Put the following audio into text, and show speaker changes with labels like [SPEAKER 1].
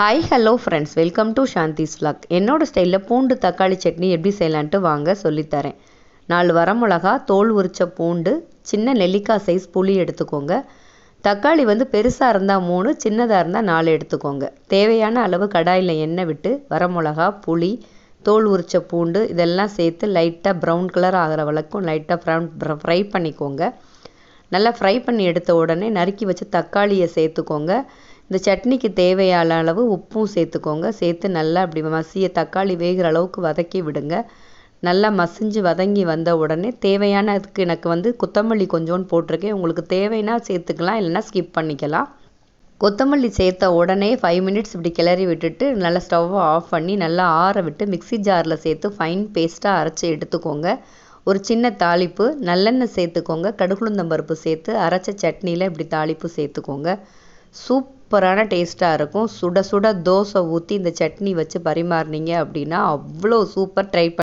[SPEAKER 1] Hi hello friends, welcome to Shanthi's vlog. என்னோட ஸ்டைலில் பூண்டு தக்காளி சட்னி எப்படி செய்யலான்ட்டு வாங்க சொல்லித்தரேன். 4 வரமிளகா, தோல் உரிச்ச பூண்டு, சின்ன நெல்லிக்காய் சைஸ் புளி எடுத்துக்கோங்க. தக்காளி பெருசாக இருந்தால் 3, சின்னதாக இருந்தால் 4 எடுத்துக்கோங்க. தேவையான அளவு கடாயில் எண்ணெய் விட்டு வரமிளகா, புளி, தோல் உரிச்ச பூண்டு இதெல்லாம் சேர்த்து லைட்டாக ப்ரௌன் கலர் ஆகிற வரைக்கும் லைட்டாக ஃப்ரை பண்ணிக்கோங்க. நல்லா ஃப்ரை பண்ணி எடுத்த உடனே நறுக்கி வச்சு தக்காளியை சேர்த்துக்கோங்க. இந்த சட்னிக்கு தேவையான அளவு உப்பும் சேர்த்துக்கோங்க. சேர்த்து நல்லா அப்படி தக்காளி வேகிற அளவுக்கு வதக்கி விடுங்க. நல்லா மசிஞ்சு வதங்கி வந்த உடனே தேவையானதுக்கு எனக்கு கொத்தமல்லி கொஞ்சோன்னு போட்டிருக்கேன். உங்களுக்கு தேவைன்னா சேர்த்துக்கலாம், இல்லைன்னா ஸ்கிப் பண்ணிக்கலாம். கொத்தமல்லி சேர்த்த உடனே 5 மினிட்ஸ் இப்படி கிளறி விட்டுட்டு நல்லா ஸ்டவ்வை ஆஃப் பண்ணி நல்லா ஆற விட்டு மிக்ஸி ஜாரில் சேர்த்து ஃபைன் பேஸ்ட்டாக அரைச்சி எடுத்துக்கோங்க. ஒரு சின்ன தாளிப்பு நல்லெண்ணெய் சேர்த்துக்கோங்க. கடுகுளுந்தம்பருப்பு சேர்த்து அரைச்ச சட்னியில் இப்படி தாளிப்பு சேர்த்துக்கோங்க. சூப்பரான டேஸ்ட்டாக இருக்கும். சுட சுட தோசை ஊற்றி இந்த சட்னி வச்சு பரிமாறினீங்க அப்படின்னா அவ்வளோ சூப்பர். ட்ரை